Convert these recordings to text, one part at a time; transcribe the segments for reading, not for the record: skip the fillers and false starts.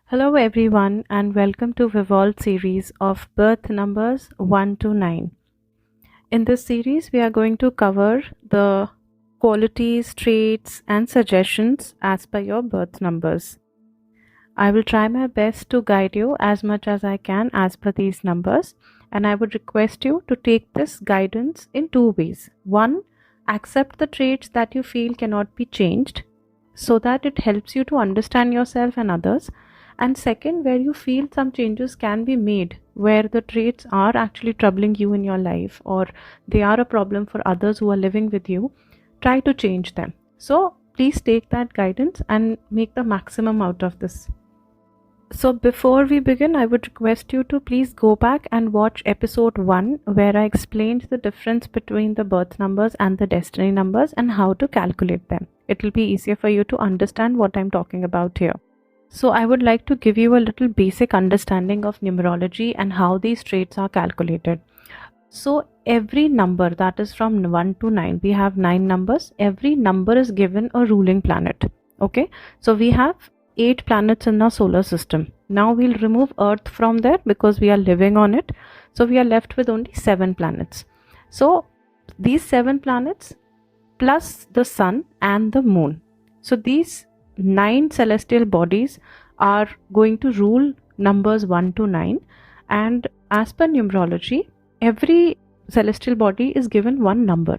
Hello everyone and welcome to 𝑘𝑉𝑜𝑙𝑑 series of birth numbers 1 to 9. In this series we are going to cover the qualities, traits and suggestions as per your birth numbers. I will try my best to guide you as much as I can as per these numbers, and I would request you to take this guidance in two ways. One, accept the traits that you feel cannot be changed so that it helps you to understand yourself and others. And second, where you feel some changes can be made, where the traits are actually troubling you in your life or they are a problem for others who are living with you, try to change them. So please take that guidance and make the maximum out of this. So before we begin, I would request you to please go back and watch episode 1 where I explained the difference between the birth numbers and the destiny numbers and how to calculate them. It will be easier for you to understand what I'm talking about here. So I would like to give you a little basic understanding of numerology and how these traits are calculated. So every number that is from 1 to 9, we have 9 numbers. Every number is given a ruling planet. Okay, so we have 8 planets in our solar system. Now we'll remove Earth from there because we are living on it. So we are left with only 7 planets. So these 7 planets plus the sun and the moon. So these 9 celestial bodies are going to rule numbers 1 to 9, and as per numerology, every celestial body is given one number.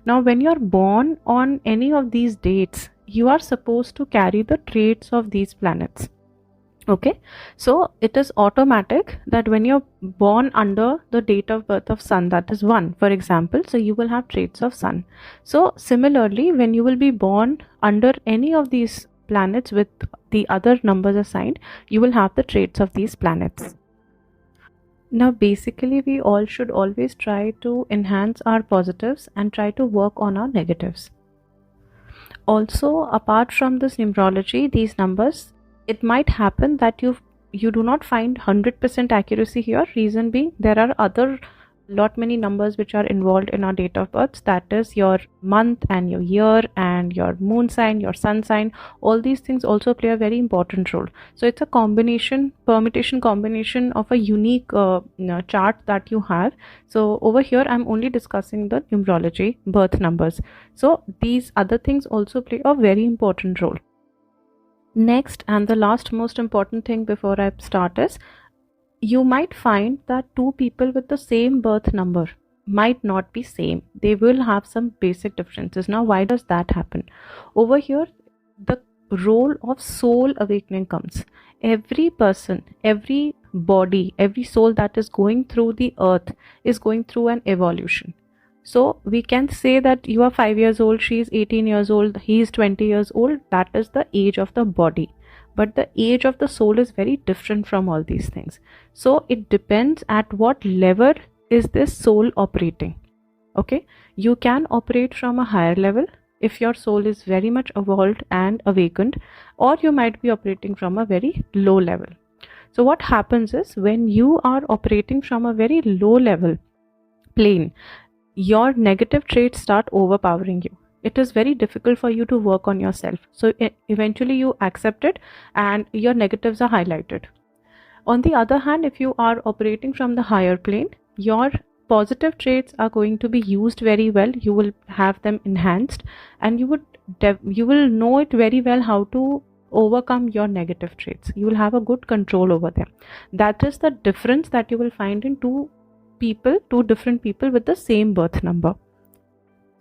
Now when you're born on any of these dates, you are supposed to carry the traits of these planets. Okay, so it is automatic that when you're born under the date of birth of sun, that is 1 for example, so you will have traits of sun. So similarly, when you will be born under any of these planets with the other numbers assigned, you will have the traits of these planets. Now basically we all should always try to enhance our positives and try to work on our negatives. Also, apart from this numerology, these numbers, it might happen that you do not find 100% accuracy here. Reason being, there are other many numbers which are involved in our date of birth, that is your month and your year and your moon sign, your sun sign. All these things also play a very important role. So it's a permutation combination of a unique chart that you have. So over here I'm only discussing the numerology birth numbers. So these other things also play a very important role. Next and the last most important thing before I start is, you might find that two people with the same birth number might not be same. They will have some basic differences. Now why does that happen? Over here the role of soul awakening comes. Every person, every body, every soul that is going through the earth is going through an evolution. So we can say that you are 5 years old, she is 18 years old, he is 20 years old. That is the age of the body. But the age of the soul is very different from all these things. So it depends at what level is this soul operating. Okay, you can operate from a higher level if your soul is very much evolved and awakened, or you might be operating from a very low level. So what happens is, when you are operating from a very low level plane, your negative traits start overpowering you. It is very difficult for you to work on yourself. So eventually you accept it and your negatives are highlighted. On the other hand, if you are operating from the higher plane, your positive traits are going to be used very well. You will have them enhanced and you will know it very well how to overcome your negative traits. You will have a good control over them. That is the difference that you will find in two different people with the same birth number.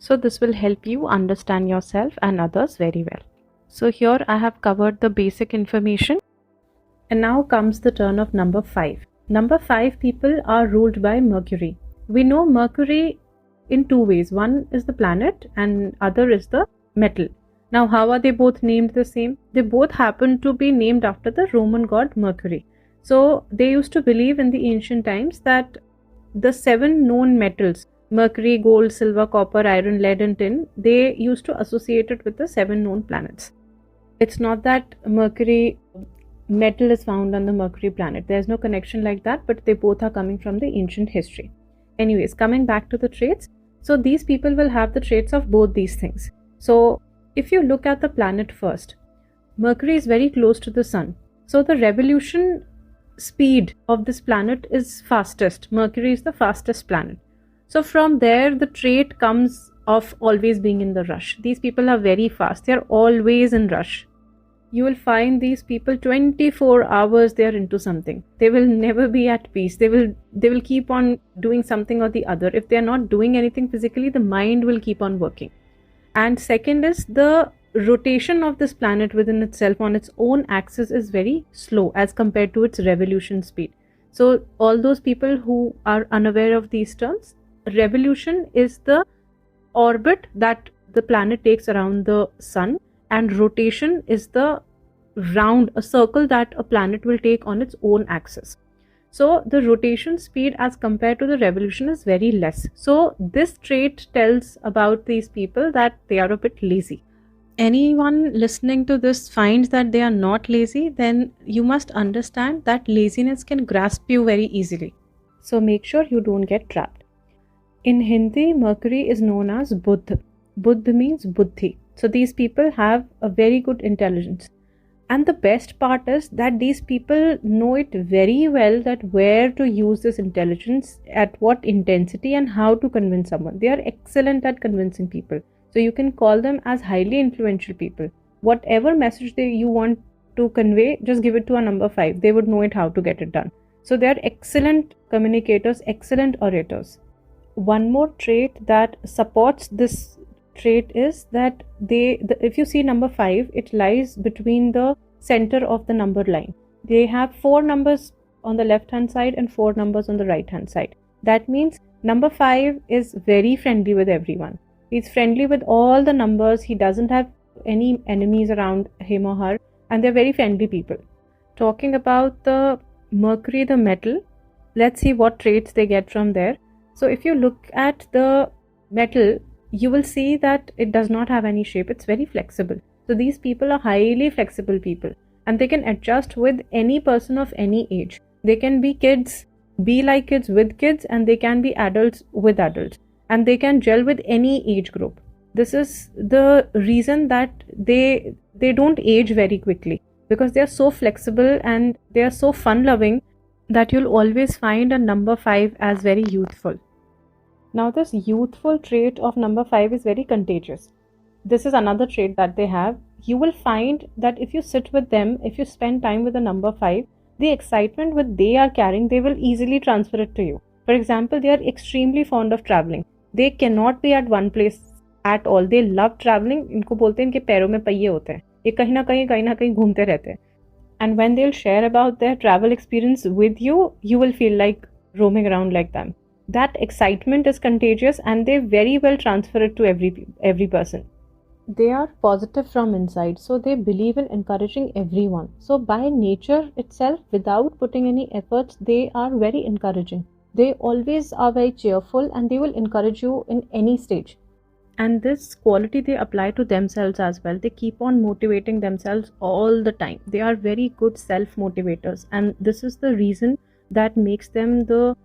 So this will help you understand yourself and others very well. So here I have covered the basic information. And now comes the turn of number 5. Number 5 people are ruled by Mercury. We know Mercury in two ways. One is the planet and other is the metal. Now how are they both named the same? They both happen to be named after the Roman god Mercury. So they used to believe in the ancient times that the 7 known metals, mercury, gold, silver, copper, iron, lead and tin, they used to associate it with the 7 known planets. It's not that Mercury metal is found on the Mercury planet. There's no connection like that, but they both are coming from the ancient history. Anyways, coming back to the traits. So these people will have the traits of both these things. So if you look at the planet first, Mercury is very close to the sun. So the revolution speed of this planet is fastest. Mercury is the fastest planet. So from there the trait comes of always being in the rush. These people are very fast. They are always in rush. You will find these people 24 hours they are into something. They will never be at peace. They will keep on doing something or the other. If they are not doing anything physically, the mind will keep on working. And second is the rotation of this planet within itself on its own axis is very slow as compared to its revolution speed. So all those people who are unaware of these terms, revolution is the orbit that the planet takes around the sun, and rotation is the a circle that a planet will take on its own axis. So the rotation speed as compared to the revolution is very less. So this trait tells about these people that they are a bit lazy. Anyone listening to this finds that they are not lazy, then you must understand that laziness can grasp you very easily. So make sure you don't get trapped. In Hindi, Mercury is known as Buddh. Buddh means buddhi. So these people have a very good intelligence. And the best part is that these people know it very well, that where to use this intelligence, at what intensity, and how to convince someone. They are excellent at convincing people. So you can call them as highly influential people. Whatever message you want to convey, just give it to a number 5. They would know it how to get it done. So they are excellent communicators, excellent orators. One more trait that supports this trait is that if you see number 5, it lies between the center of the number line. They have 4 numbers on the left hand side and 4 numbers on the right hand side. That means number 5 is very friendly with everyone. He's friendly with all the numbers. He doesn't have any enemies around him or her, and they're very friendly people. Talking about the Mercury, the metal, let's see what traits they get from there. So if you look at the metal, you will see that it does not have any shape. It's very flexible. So these people are highly flexible people, and they can adjust with any person of any age. They can be kids, be like kids with kids, and they can be adults with adults, and they can gel with any age group. This is the reason that they don't age very quickly, because they are so flexible and they are so fun loving that you'll always find a number 5 as very youthful. Now this youthful trait of number 5 is very contagious. This is another trait that they have. You will find that if you sit with them, if you spend time with a number 5, the excitement that they are carrying, they will easily transfer it to you. For example, they are extremely fond of traveling. They cannot be at one place at all. They love traveling. इनको बोलते हैं इनके पैरों में पहिए होते हैं. ये कहीं ना कहीं घूमते रहते हैं. And when they'll share about their travel experience with you, you will feel like roaming around like them. That excitement is contagious, and they very well transfer it to every person. They are positive from inside, so they believe in encouraging everyone. So by nature itself, without putting any efforts, they are very encouraging. They always are very cheerful, and they will encourage you in any stage. And this quality they apply to themselves as well. They keep on motivating themselves all the time. They are very good self-motivators, and this is the reason that makes them the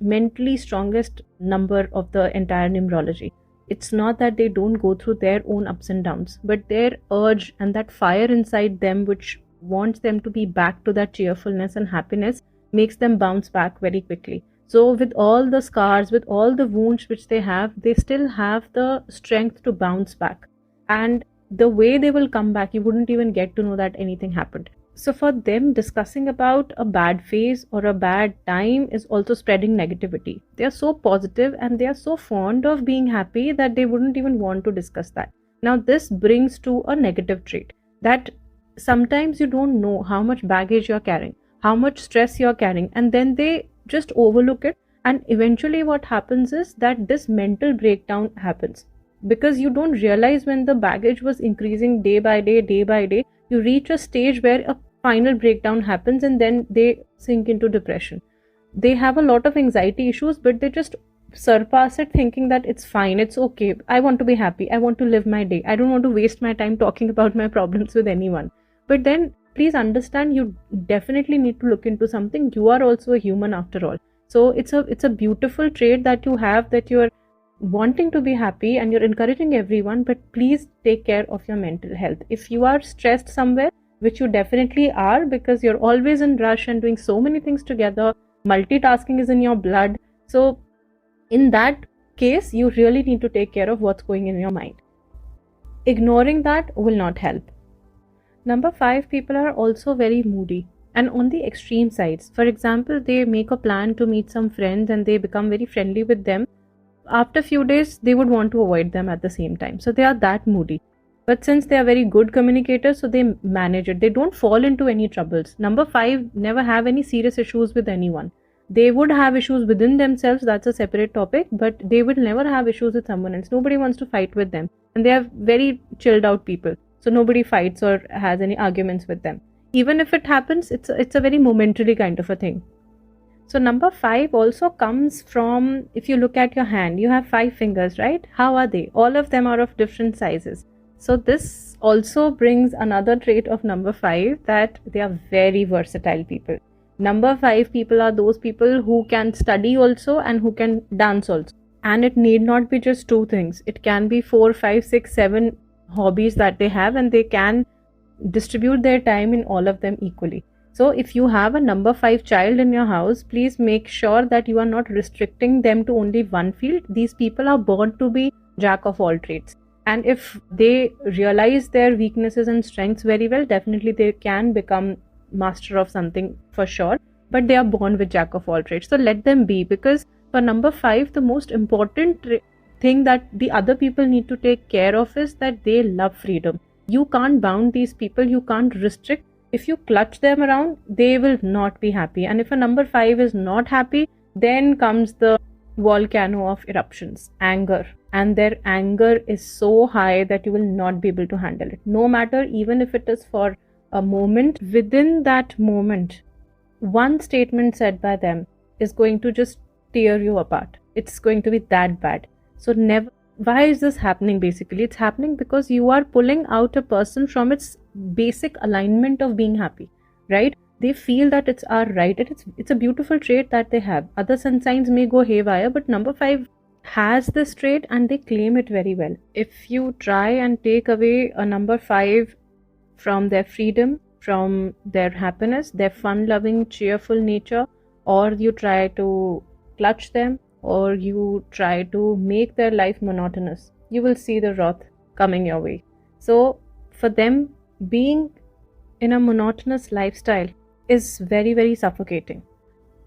mentally strongest number of the entire numerology. It's not that they don't go through their own ups and downs, but their urge and that fire inside them which wants them to be back to that cheerfulness and happiness makes them bounce back very quickly. So with all the scars, with all the wounds which they have, they still have the strength to bounce back. And the way they will come back, you wouldn't even get to know that anything happened. So for them, discussing about a bad phase or a bad time is also spreading negativity. They are so positive and they are so fond of being happy that they wouldn't even want to discuss that. Now this brings to a negative trait, that sometimes you don't know how much baggage you're carrying, how much stress you're carrying, and then they just overlook it, and eventually what happens is that this mental breakdown happens. Because you don't realize when the baggage was increasing day by day, you reach a stage where a final breakdown happens, and then they sink into depression. They have a lot of anxiety issues, but they just surpass it thinking that it's fine, it's okay, I want to be happy, I want to live my day, I don't want to waste my time talking about my problems with anyone. But then please understand, you definitely need to look into something. You are also a human after all. So it's a beautiful trait that you have, that you're wanting to be happy and you're encouraging everyone, but please take care of your mental health. If you are stressed somewhere, which you definitely are because you're always in rush and doing so many things together. Multitasking is in your blood. So in that case, you really need to take care of what's going in your mind. Ignoring that will not help. Number 5, people are also very moody and on the extreme sides. For example, they make a plan to meet some friends and they become very friendly with them. After a few days, they would want to avoid them at the same time. So they are that moody. But since they are very good communicators, so they manage it. They don't fall into any troubles. Number 5 never have any serious issues with anyone. They would have issues within themselves, that's a separate topic, but they will never have issues with someone else. Nobody wants to fight with them. And they are very chilled out people. So nobody fights or has any arguments with them. Even if it happens, it's a very momentary kind of a thing. So number 5 also comes from, if you look at your hand, you have 5 fingers, right? How are they? All of them are of different sizes. So this also brings another trait of number 5, that they are very versatile people. Number 5 people are those people who can study also and who can dance also. And it need not be just 2 things. It can be 4, 5, 6, 7 hobbies that they have, and they can distribute their time in all of them equally. So if you have a number 5 child in your house, please make sure that you are not restricting them to only one field. These people are born to be jack of all trades. And if they realize their weaknesses and strengths very well, definitely they can become master of something for sure. But they are born with jack of all trades. So let them be, because for number 5, the most important thing that the other people need to take care of is that they love freedom. You can't bound these people, you can't restrict. If you clutch them around, they will not be happy. And if a number 5 is not happy, then comes the volcano of eruptions, anger. And their anger is so high that you will not be able to handle it. No matter, even if it is for a moment, within that moment, one statement said by them is going to just tear you apart. It's going to be that bad. So never. Why is this happening? Basically, it's happening because you are pulling out a person from its basic alignment of being happy, right? They feel that it's our right. It's a beautiful trait that they have. Other sun signs may go haywire, but number 5 has this trait and they claim it very well. If you try and take away a number 5 from their freedom, from their happiness, their fun-loving, cheerful nature, or you try to clutch them, or you try to make their life monotonous, you will see the wrath coming your way. So for them, being in a monotonous lifestyle is very, very suffocating.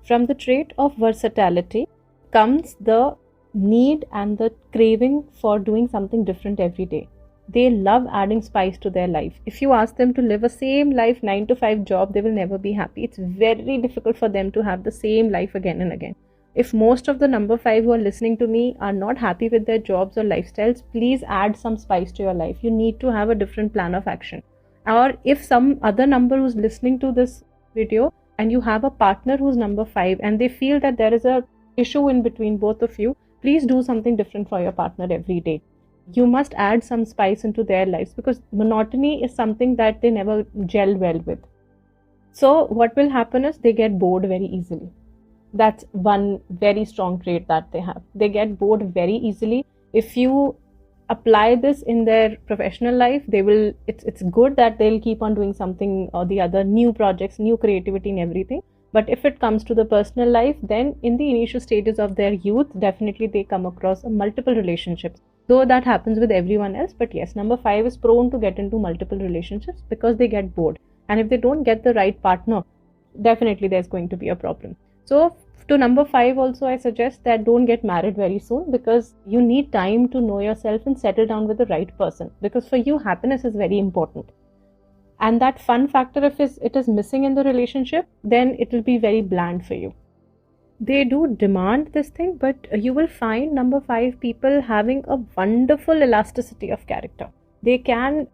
From the trait of versatility comes the need and the craving for doing something different every day. They love adding spice to their life. If you ask them to live a same life, 9 to 5 job, they will never be happy. It's very difficult for them to have the same life again and again. If most of the number 5 who are listening to me are not happy with their jobs or lifestyles, please add some spice to your life. You need to have a different plan of action. Or if some other number who's listening to this video and you have a partner who's number 5 and they feel that there is a issue in between both of you, please do something different for your partner every day. You must add some spice into their lives because monotony is something that they never gel well with. So what will happen is they get bored very easily. That's one very strong trait that they have. They get bored very easily. If you apply this in their professional life, they will. It's good that they'll keep on doing something or the other, new projects, new creativity and everything. But if it comes to the personal life, then in the initial stages of their youth, definitely they come across multiple relationships. Though that happens with everyone else, but yes, number 5 is prone to get into multiple relationships because they get bored. And if they don't get the right partner, definitely there's going to be a problem. So to number 5 also, I suggest that don't get married very soon because you need time to know yourself and settle down with the right person. Because for you, happiness is very important. And that fun factor, if it is missing in the relationship, then it will be very bland for you. They do demand this thing, but you will find number 5 people having a wonderful elasticity of character. They can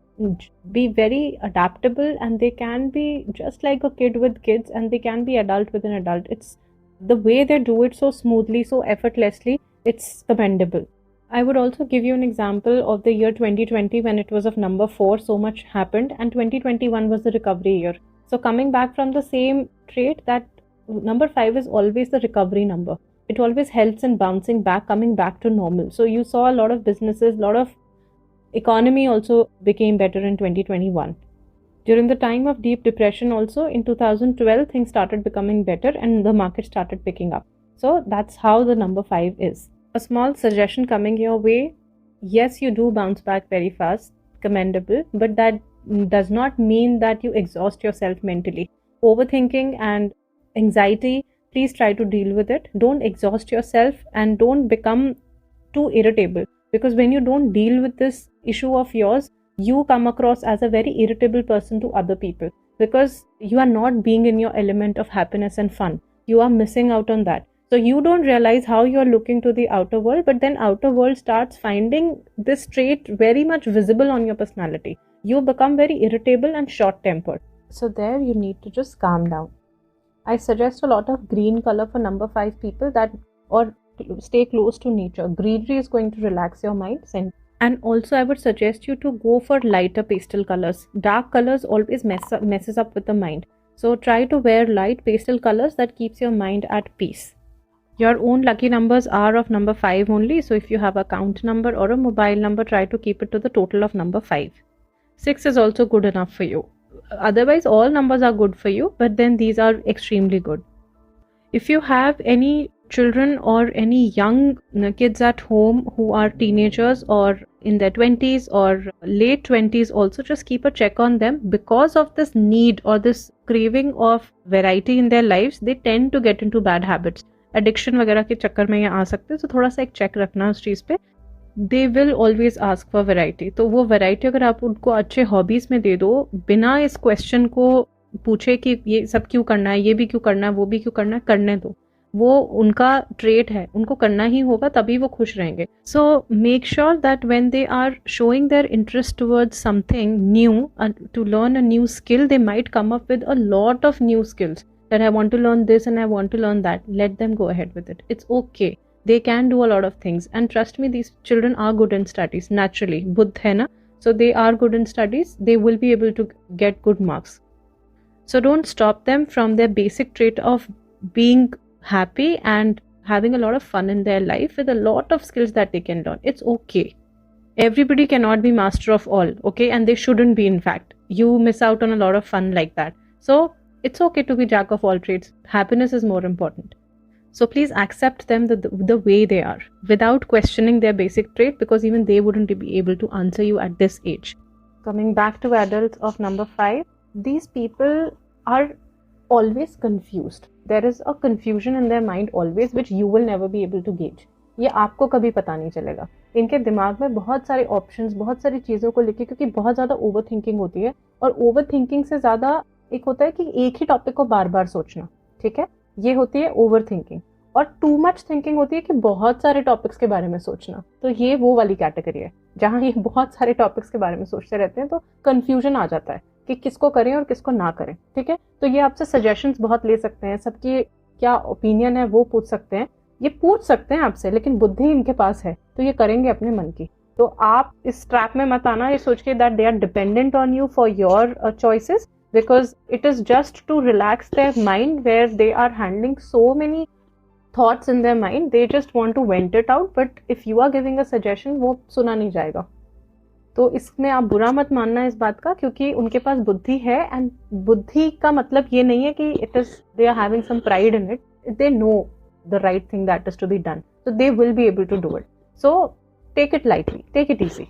be very adaptable and they can be just like a kid with kids and they can be adult with an adult. It's the way they do it so smoothly, so effortlessly, it's commendable. I would also give you an example of the year 2020 when it was of number 4, so much happened, and 2021 was the recovery year. So coming back from the same trait, that number 5 is always the recovery number. It always helps in bouncing back, coming back to normal. So you saw a lot of businesses, a lot of economy also became better in 2021. During the time of deep depression also, in 2012, things started becoming better and the market started picking up. So that's how the number 5 is. A small suggestion coming your way. Yes, you do bounce back very fast, commendable, but that does not mean that you exhaust yourself mentally. Overthinking and anxiety, please try to deal with it. Don't exhaust yourself and don't become too irritable, because when you don't deal with this issue of yours, you come across as a very irritable person to other people, because you are not being in your element of happiness and fun. You are missing out on that. So you don't realize how you are looking to the outer world, but then outer world starts finding this trait very much visible on your personality. You become very irritable and short-tempered. So there you need to just calm down. I suggest a lot of green color for number 5 people, or stay close to nature. Greenery is going to relax your mind. And also I would suggest you to go for lighter pastel colors. Dark colors always messes up with the mind. So try to wear light pastel colors that keeps your mind at peace. Your own lucky numbers are of number 5 only. So if you have a count number or a mobile number, try to keep it to the total of number 5. 6 is also good enough for you. Otherwise all numbers are good for you, but then these are extremely good. If you have any children or any young kids at home who are teenagers or in their 20s or late 20s, also just keep a check on them. Because of this need or this craving of variety in their lives, they tend to get into bad habits. Addiction वगैरह के चक्कर में ये आ सकते हैं, तो थोड़ा सा एक चेक रखना उस चीज़ पे. They will always ask for variety. तो वो variety अगर आप उनको अच्छे हॉबीज़ में दे दो, बिना इस क्वेश्चन को पूछे कि ये सब क्यों करना है, ये भी क्यों करना है, वो भी क्यों करना है, करने दो. वो उनका ट्रेट है, उनको करना ही होगा, तभी वो खुश रहेंगे. So make sure that when they are showing their interest towards something new, to learn a new skill, they might come up with a lot of new skills that I want to learn this and I want to learn that. Let them go ahead with it. It's okay. They can do a lot of things, and trust me, these children are good in studies naturally. Buddh hai na, so they are good in studies. They will be able to get good marks. So don't stop them from their basic trait of being happy and having a lot of fun in their life with a lot of skills that they can learn. It's okay. Everybody cannot be master of all, okay? And they shouldn't be, in fact. You miss out on a lot of fun like that. So it's okay to be jack of all trades. Happiness is more important. So please accept them the way they are, without questioning their basic trait, because even they wouldn't be able to answer you at this age. Coming back to adults of number 5, these people are always confused. There is a confusion in their mind always, which you will never be able to gauge. ये आपको कभी पता नहीं चलेगा. इनके दिमाग में बहुत सारे ऑप्शंस, बहुत सारी चीज़ों को लेके, क्योंकि बहुत ज़्यादा ओवर थिंकिंग होती है, और ओवर थिंकिंग से ज़्यादा एक होता है कि एक ही टॉपिक को बार बार सोचना. ठीक है, ये होती है ओवर थिंकिंग. और टू मच थिंकिंग होती है कि बहुत सारे टॉपिक्स के बारे में सोचना. तो ये वो वाली कैटेगरी है जहाँ ये बहुत सारे टॉपिक्स के बारे में सोचते रहते हैं, तो कंफ्यूजन आ जाता है कि किसको करें और किसको ना करें. ठीक है, तो ये आपसे सजेशंस बहुत ले सकते हैं, सबकी क्या ओपिनियन है वो पूछ सकते हैं, ये पूछ सकते हैं आपसे, लेकिन बुद्धि इनके पास है तो ये करेंगे अपने मन की. तो आप इस ट्रैप में मत आना ये सोच के that they are dependent on you for your choices, because it is just to relax their mind where they are handling so many thoughts in their mind. They just want to vent it out, but if you are giving a suggestion, वो सुना नहीं जाएगा. तो इसमें आप बुरा मत मानना इस बात का, क्योंकि उनके पास बुद्धि है, एंड बुद्धि का मतलब ये नहीं है कि it is they are having some pride in it. They know the right thing that is to be done, so they will be able to do it. So take it lightly, take it easy.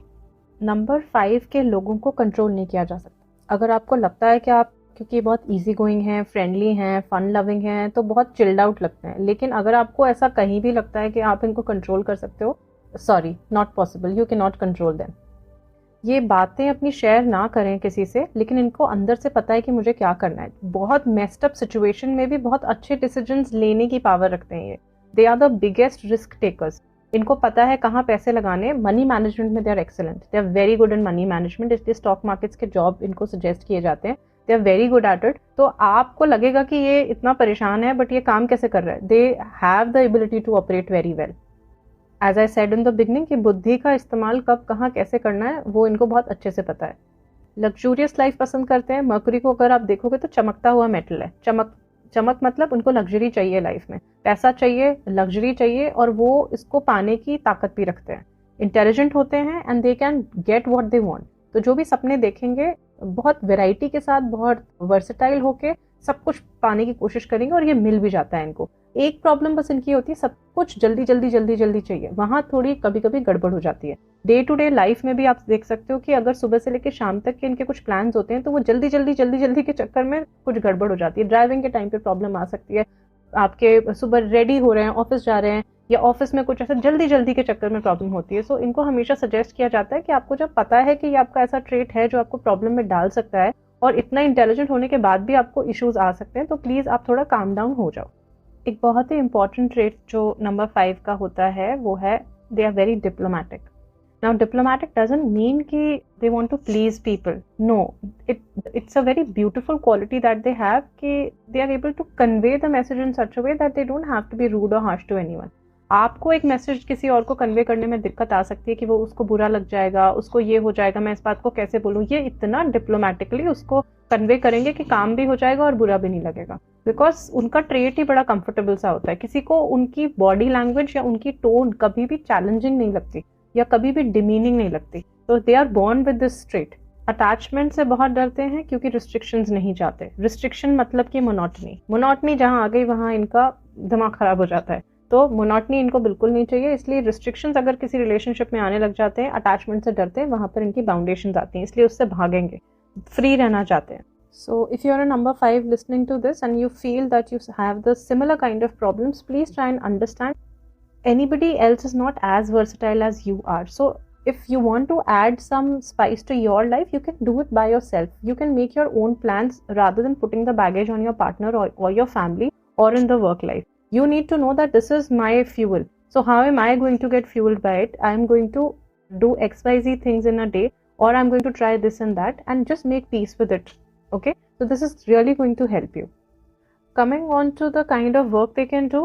Number 5 के लोगों को control नहीं किया जा सकता. अगर आपको लगता है कि आप, क्योंकि बहुत इजी गोइंग हैं, फ्रेंडली हैं, फन लविंग हैं, तो बहुत चिल्ड आउट लगते हैं, लेकिन अगर आपको ऐसा कहीं भी लगता है कि आप इनको कंट्रोल कर सकते हो, sorry, not possible. You can not control them. ये बातें अपनी शेयर ना करें किसी से, लेकिन इनको अंदर से पता है कि मुझे क्या करना है. बहुत मेस्ड अप सिचुएशन में भी बहुत अच्छे डिसीजंस लेने की पावर रखते हैं ये. They are the biggest risk takers. इनको पता है कहाँ पैसे लगाने. मनी मैनेजमेंट में they are excellent. They are very good in money management. इसलिए स्टॉक मार्केट्स के जॉब इनको सजेस्ट किए जाते हैं. They are very good at it. तो आपको लगेगा कि ये इतना परेशान है, बट ये काम कैसे कर रहा है. They have the ability to operate very well. As I said in the beginning कि बुद्धि का इस्तेमाल कब कहाँ कैसे करना है वो इनको बहुत अच्छे से पता है. लग्जूरियस लाइफ पसंद करते हैं. मर्क्यूरी को अगर आप देखोगे तो चमकता हुआ मेटल है. चमक मतलब उनको लग्जरी चाहिए लाइफ में, पैसा चाहिए, लग्जरी चाहिए, और वो इसको पाने की ताकत भी रखते हैं. इंटेलिजेंट होते हैं and they can get what they want. तो जो भी सपने देखेंगे बहुत वैरायटी के साथ, बहुत वर्सेटाइल होके सब कुछ पाने की कोशिश करेंगे और ये मिल भी जाता है इनको। एक प्रॉब्लम बस इनकी होती है, सब कुछ जल्दी जल्दी जल्दी जल्दी चाहिए, वहां थोड़ी कभी कभी गड़बड़ हो जाती है। डे टू डे लाइफ में भी आप देख सकते हो कि अगर सुबह से लेकर शाम तक के इनके कुछ प्लान्स होते हैं तो वो जल्दी जल्दी जल्दी जल्दी के चक्कर में कुछ गड़बड़ हो जाती है। ड्राइविंग के टाइम पे प्रॉब्लम आ सकती है, आपके सुबह रेडी हो रहे हैं, ऑफिस जा रहे हैं, या ऑफिस में कुछ ऐसा जल्दी जल्दी के चक्कर में प्रॉब्लम होती है। सो इनको हमेशा सजेस्ट किया जाता है कि आपको जब पता है कि ये आपका ऐसा ट्रेट है जो आपको प्रॉब्लम में डाल सकता है और इतना इंटेलिजेंट होने के बाद भी आपको इश्यूज आ सकते हैं, तो प्लीज आप थोड़ा काम डाउन हो जाओ। एक बहुत ही इंपॉर्टेंट ट्रेट जो नंबर 5 का होता है वो है they are very diplomatic. Now diplomatic doesn't mean कि they want to please people. No, it's a very beautiful quality that they have कि they are able to convey the message in such a way that they don't have to be rude or harsh to anyone. आपको एक message किसी और को convey करने में दिक्कत आ सकती है कि वो उसको बुरा लग जाएगा, उसको ये हो जाएगा, मैं इस बात को कैसे बोलूँ, ये इतना डिप्लोमेटिकली उसको कन्वे करेंगे कि काम भी हो जाएगा और बुरा भी नहीं लगेगा, बिकॉज उनका ट्रेट ही बड़ा कंफर्टेबल सा होता है। किसी को उनकी बॉडी लैंग्वेज या उनकी टोन कभी भी चैलेंजिंग नहीं लगती या कभी भी डिमीनिंग नहीं लगती। तो they are born with this trait. Attachment से बहुत डरते हैं क्योंकि रिस्ट्रिक्शंस नहीं चाहते। रिस्ट्रिक्शन मतलब कि मोनोटनी जहां आ गई वहां इनका दिमाग खराब हो जाता है, तो मोनोटनी इनको बिल्कुल नहीं चाहिए। इसलिए रिस्ट्रिक्शंस अगर किसी रिलेशनशिप में आने लग जाते हैं, अटैचमेंट से डरते हैं, वहां पर इनकी बाउंडेशंस आती हैं, इसलिए उससे भागेंगे, फ्री रहना चाहते हैं। So if you are a number 5 listening to this and you feel that you have the similar kind of problems, please try and understand anybody else is not as versatile as you are. So if you want to add some spice to your life, you can do it by yourself. You can make your own plans rather than putting the baggage on your partner or your family or in the work life. You need to know that this is my fuel. So how am I going to get fueled by it? I am going to do XYZ things in a day, or I'm going to try this and that and just make peace with it. Okay, so this is really going to help you. Coming on to the kind of work they can do,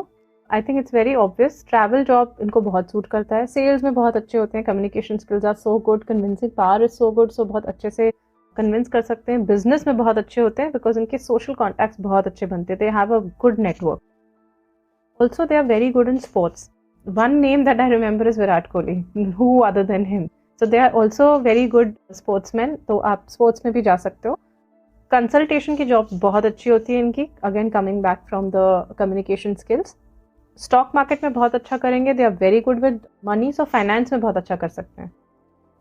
I think it's very obvious. Travel job इनको बहुत suit करता है। Sales में बहुत अच्छे होते हैं, communication skills are so good, convincing power is so good, so बहुत अच्छे से कन्विंस कर सकते हैं। बिजनेस में बहुत अच्छे होते हैं बिकॉज इनके सोशल कॉन्टैक्ट्स बहुत अच्छे बनते हैं, they have a good network. Also they are very good in sports. One name that I remember is Virat Kohli, who other than him. So they are also very good sportsman, तो आप sports में भी जा सकते हो। कंसल्टेशन की job बहुत अच्छी होती है इनकी, again coming back from the communication skills. Stock market में बहुत अच्छा करेंगे, they are very good with money, so finance में बहुत अच्छा कर सकते हैं।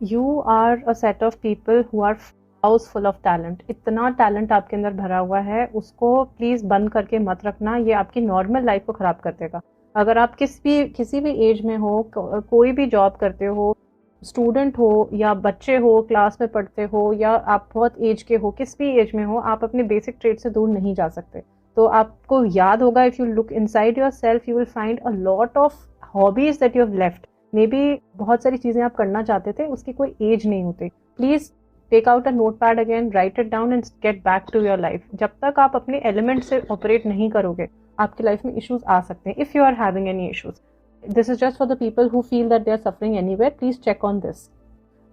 You are a set of people who are house full of talent. इतना टैलेंट आपके अंदर भरा हुआ है, उसको प्लीज बंद करके मत रखना, ये आपकी नॉर्मल लाइफ को खराब कर देगा। अगर आप किसी भी एज में हो, कोई भी जॉब करते हो, स्टूडेंट हो या बच्चे हो, क्लास में पढ़ते हो, या आप बहुत एज के हो, किस भी एज में हो, आप अपने बेसिक ट्रेड से दूर नहीं जा सकते। तो आपको याद होगा, if you look inside yourself you will find a lot of hobbies that you have left. May be बहुत सारी चीजें आप करना चाहते थे, उसकी कोई एज नहीं होती। Please take out a note pad again, write it down and get back to your life. जब तक आप अपने एलिमेंट से ऑपरेट नहीं करोगे, आपकी लाइफ में इश्यूज आ सकते हैं। If you are having any issues, this is just for the people who feel that they are suffering anywhere, please check on this.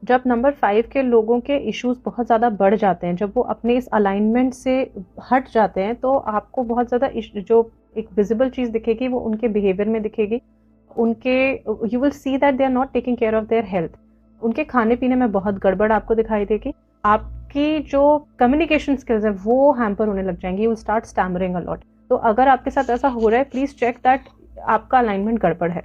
जब नंबर 5 के लोगों के इश्यूज बहुत ज़्यादा बढ़ जाते हैं, जब वो अपने इस अलाइनमेंट से हट जाते हैं, तो आपको बहुत ज़्यादा जो एक विजिबल चीज़ दिखेगी वो उनके बिहेवियर में दिखेगी। उनके you will see that they are not taking care of their health. उनके खाने पीने में बहुत गड़बड़ आपको दिखाई देगी। आपकी जो कम्युनिकेशन स्किल्स है वो हैम्पर होने लग जाएंगी, you will start stammering a lot. तो अगर आपके साथ ऐसा हो रहा है, प्लीज चेक दैट आपका अलाइनमेंट गड़बड़ है।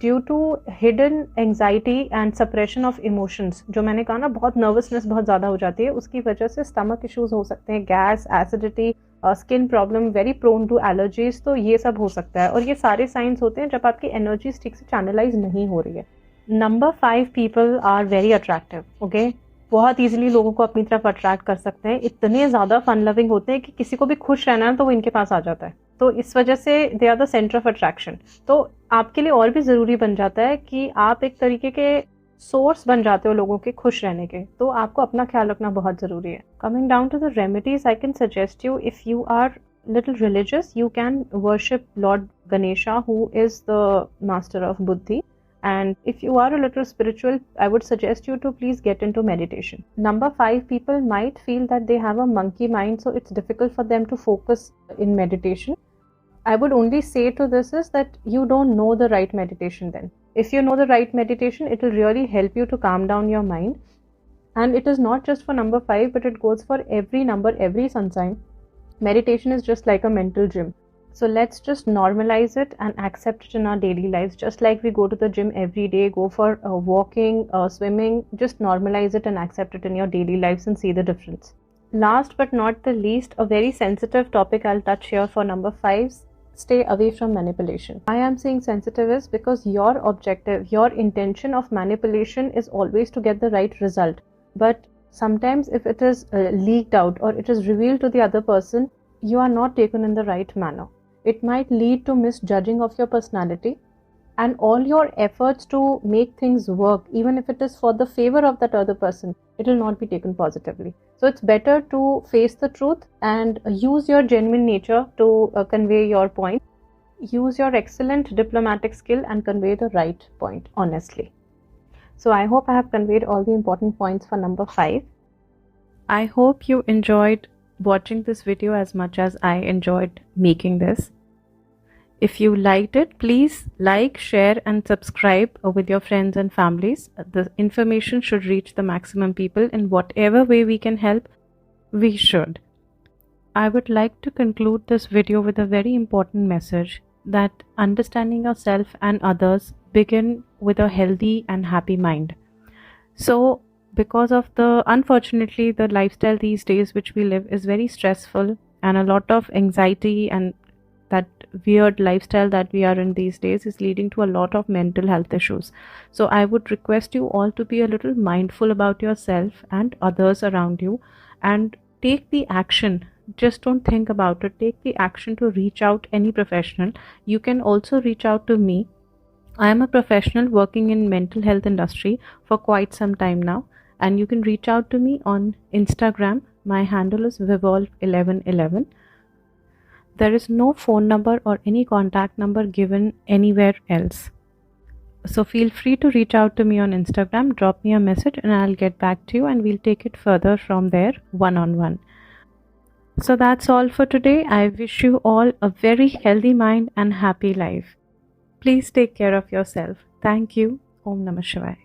Due to hidden anxiety and suppression of emotions, जो मैंने कहा ना, बहुत नर्वसनेस बहुत ज़्यादा हो जाती है, उसकी वजह से स्टमक इश्यूज हो सकते हैं, gas, acidity, skin problem, very prone to allergies, तो ये सब हो सकता है। और ये सारे साइंस होते हैं जब आपकी एनर्जीज ठीक से चैनलाइज नहीं हो रही है। Number 5 people are very attractive, okay, बहुत ईजिली लोगों को अपनी तरफ अट्रैक्ट कर सकते हैं, इतने ज़्यादा फन लविंग होते हैं कि किसी को भी खुश रहना है तो वो इनके पास आ जाता है। तो इस वजह से they are the centre of attraction. तो आपके लिए और भी ज़रूरी बन जाता है कि आप एक तरीके के सोर्स बन जाते हो लोगों के खुश रहने के, तो आपको अपना ख्याल रखना बहुत ज़रूरी है। Coming down to the remedies, I can suggest you, if you are little religious, you can worship Lord Ganesha, who is the master of buddhi. And if you are a little spiritual, I would suggest you to please get into meditation. Number 5 people might feel that they have a monkey mind, so it's difficult for them to focus in meditation. I would only say to this is that you don't know the right meditation then. If you know the right meditation, it will really help you to calm down your mind. And it is not just for number 5, but it goes for every number, every sun sign. Meditation is just like a mental gym. So let's just normalize it and accept it in our daily lives. Just like we go to the gym every day, go for walking, swimming, just normalize it and accept it in your daily lives and see the difference. Last but not the least, a very sensitive topic I'll touch here for number 5. Stay away from manipulation. Why I'm saying sensitive is because your objective, your intention of manipulation is always to get the right result. But sometimes if it is leaked out or it is revealed to the other person, you are not taken in the right manner. It might lead to misjudging of your personality, and all your efforts to make things work, even if it is for the favor of that other person, it will not be taken positively. So it's better to face the truth and use your genuine nature to convey your point. Use your excellent diplomatic skill and convey the right point honestly. So I hope I have conveyed all the important points for number 5. I hope you enjoyed watching this video as much as I enjoyed making this. If you liked it, please like, share and subscribe with your friends and families. The information should reach the maximum people. In whatever way we can help, we should. I would like to conclude this video with a very important message, that understanding yourself and others begin with a healthy and happy mind. So because of unfortunately the lifestyle these days which we live is very stressful, and a lot of anxiety, and that weird lifestyle that we are in these days is leading to a lot of mental health issues. So I would request you all to be a little mindful about yourself and others around you, and take the action. Just don't think about it. Take the action to reach out any professional. You can also reach out to me. I am a professional working in mental health industry for quite some time now, and you can reach out to me on Instagram. My handle is 𝑉𝑒volve1111. There is no phone number or any contact number given anywhere else. So feel free to reach out to me on Instagram, drop me a message and I'll get back to you, and we'll take it further from there one-on-one. So that's all for today. I wish you all a very healthy mind and happy life. Please take care of yourself. Thank you. Om Namah Shivaya.